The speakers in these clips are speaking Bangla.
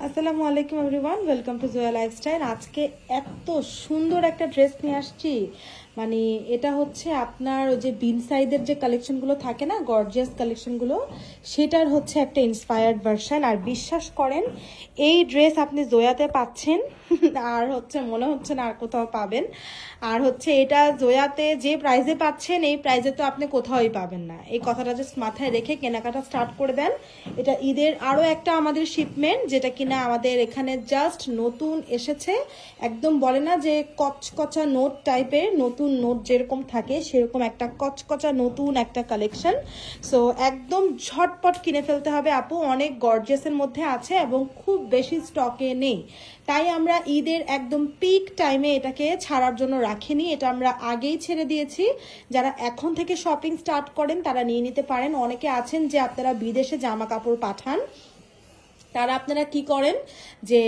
আসসালামু আলাইকুম everyone, welcome to Zoya lifestyle. আজকে এত সুন্দর একটা ড্রেস নিয়ে আসছি, মানে এটা হচ্ছে আপনার ওই যে বিন সাইডের যে কালেকশনগুলো থাকে না, গর্জিয়াস কালেকশনগুলো, সেটার হচ্ছে একটা ইন্সপায়ার্ড ভার্সন। আর বিশ্বাস করেন এই ড্রেস আপনি জোয়াতে পাচ্ছেন আর হচ্ছে মনে হচ্ছে না আর কোথাও পাবেন। আর হচ্ছে এটা জোয়াতে যে প্রাইসে পাচ্ছেন এই প্রাইসে তো আপনি কোথাওই পাবেন না। এই কথাটা জাস্ট মাথায় রেখে কেনাকাটা স্টার্ট করে দেন। এটা ঈদের আরও একটা আমাদের শিপমেন্ট, যেটা কিনা আমাদের এখানে জাস্ট নতুন এসেছে। একদম বলে না যে কচকচা নোট টাইপের, নতুন নোট যেরকম থাকে সেরকম একটা কচকচা নতুন একটা কালেকশন। সো একদম ঝটপট কিনে ফেলতে হবে আপু, অনেক গর্জিয়াসের মধ্যে আছে এবং খুব বেশি স্টকে নেই। তাই আমরা ঈদের একদম পিক টাইমে এটাকে ছাড়ার জন্য রাখিনি, এটা আমরা আগেই ছেড়ে দিয়েছি। যারা এখন থেকে শপিং স্টার্ট করেন তারা নিয়ে নিতে পারেন। অনেকে আছেন যে আপনারা বিদেশে জামা কাপড় পাঠান, তারা আপনারা কি করেন যে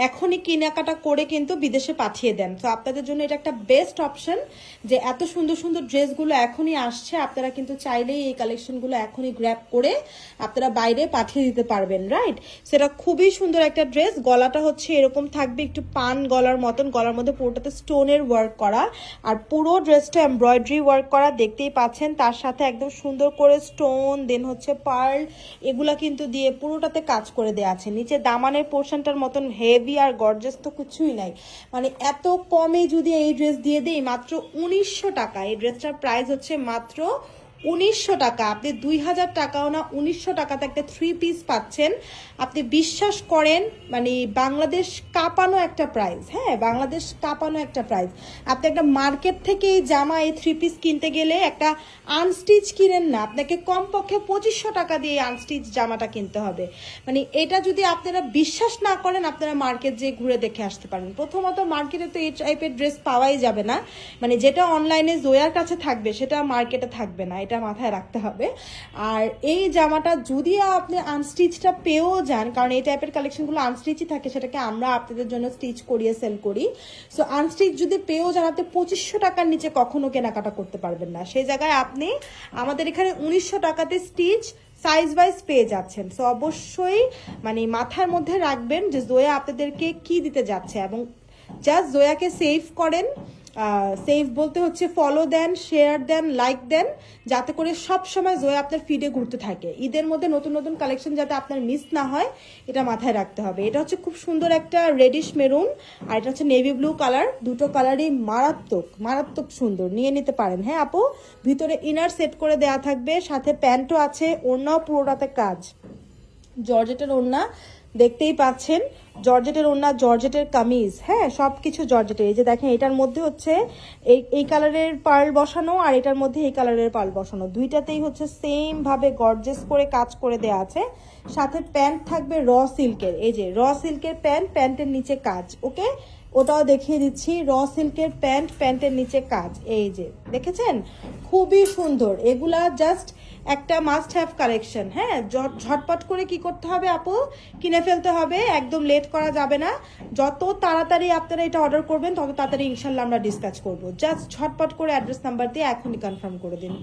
এখনই কেনাকাটা করে কিন্তু বিদেশে পাঠিয়ে দেন। তো আপনাদের জন্য এটা একটা বেস্ট অপশন যে এত সুন্দর সুন্দর ড্রেসগুলো এখনই আসছে, আপনারা কিন্তু চাইলেই এই কালেকশনগুলো এখনই গ্র্যাব করে আপনারা বাইরে পাঠিয়ে দিতে পারবেন, রাইট? সেটা খুবই সুন্দর একটা ড্রেস। গলাটা হচ্ছে এরকম থাকবে, একটু পান গলার মতন, গলার মধ্যে পুরোটাতে স্টোনের ওয়ার্ক করা, আর পুরো ড্রেসটা এমব্রয়ডারি ওয়ার্ক করা দেখতেই পাচ্ছেন। তার সাথে একদম সুন্দর করে স্টোন, দেন হচ্ছে পার্ল, এগুলা কিন্তু দিয়ে পুরোটাতে কাজ করে দেওয়া আছে। নিচে দামানের পোর্শনটার মতন হেভি আর গর্জাস তো কিছুই নাই। মানে এত কমে যদি এই ড্রেস দিয়ে দেই, মাত্র 1900 টাকা। এই ড্রেসটার প্রাইস হচ্ছে মাত্র 1900 টাকা। আপনি 2000 টাকাও না, 1900 টাকাতে একটা 3 পিস পাচ্ছেন। আপনি বিশ্বাস করেন মানে বাংলাদেশ কাঁপানো একটা প্রাইস। হ্যাঁ, বাংলাদেশ কাঁপানো একটা প্রাইস। আপনি একটা মার্কেট থেকে এই জামা, এই 3 পিস কিনতে গেলে একটা আনস্টিচ কিনেন না, আপনাকে কমপক্ষে 2500 টাকা দিয়ে আনস্টিচ জামাটা কিনতে হবে। মানে এটা যদি আপনারা বিশ্বাস না করেন, আপনারা মার্কেট যেয়ে ঘুরে দেখে আসতে পারেন। প্রথমত মার্কেটে তো এই টাইপের ড্রেস পাওয়াই যাবে না, মানে যেটা অনলাইনে জোয়ার কাছে থাকবে সেটা মার্কেটে থাকবে না, এটা মাথায় রাখতে হবে। আর এই জামাটা যদিও আপনি আনস্টিচটা পেয়েও যান, কারণ এই টাইপের কালেকশনগুলো আনস্টিচই থাকে, সেটাকে আমরা আপনাদের জন্য স্টিচ করিয়ে সেল করি। সো আনস্টিচ যদি পেয়েও যান, আপনি 2500 টাকার নিচে কখনো কেনাকাটা করতে পারবেন না। সেই জায়গায় আপনি আমাদের এখানে 1900 টাকাতে স্টিচ সাইজ ওয়াইজ পেয়ে যাচ্ছেন। সো অবশ্যই মানে মাথার মধ্যে রাখবেন যে জোয়া আপনাদেরকে কি দিতে যাচ্ছে, এবং জাস্ট জোয়াকে সেভ করেন। সেভ বলতে হচ্ছে ফলো দেন, শেয়ার দেন, লাইক দেন, যাতে করে সব সময় জোয়া আপনার ফিডে ঘুরতে থাকে। ঈদের মধ্যে নতুন নতুন কালেকশন যাতে আপনার মিস না হয়, এটা মাথায় রাখতে হবে। এটা হচ্ছে খুব সুন্দর একটা রেডিশ মেরুন, আর এটা হচ্ছে নেভি ব্লু কালার। দুটো কালারই মারাত্মক মারাত্মক সুন্দর, নিয়ে নিতে পারেন। হ্যাঁ আপু, ভিতরে ইনার সেট করে দেওয়া থাকবে, সাথে প্যান্টও আছে, ওড়নাও পুরোটাতে কাজ, জর্জেটের ওড়না দেখতেই পাচ্ছেন, জর্জেটের ওড়না, জর্জেটের কামিজ। হ্যাঁ, সবকিছু জর্জেটের। এই যে দেখেন, এটার মধ্যে হচ্ছে এই কালারের পার্ল বসানো, আর এটার মধ্যে এই কালারের পার্ল বসানো, দুইটাতেই হচ্ছে সেম ভাবে গর্জেস করে কাজ করে দেয়া আছে। সাথে প্যান্ট থাকবে র সিল্কের, এই যে র সিল্কের প্যান্ট, প্যান্টের নিচে কাজ। ওকে, ওটাও দেখিয়ে দিচ্ছি, র সিল্কের প্যান্ট, প্যান্টের নিচে কাজ। এই যে দেখেছেন, খুবই সুন্দর। এগুলা জাস্ট একটা মাস্ট হ্যাভ কালেকশন। হ্যাঁ, ঝটপট করে কি করতে হবে আপু, কিনে ফেলতে হবে, একদম লেট করা যাবে না। যত তাড়াতাড়ি আপনারা এটা অর্ডার করবেন তত তাড়াতাড়ি ইনশাল্লাহ আমরা ডিসপ্যাচ করবো। জাস্ট ঝটপট করে অ্যাড্রেস নাম্বার দিয়ে এখনই কনফার্ম করে দিন।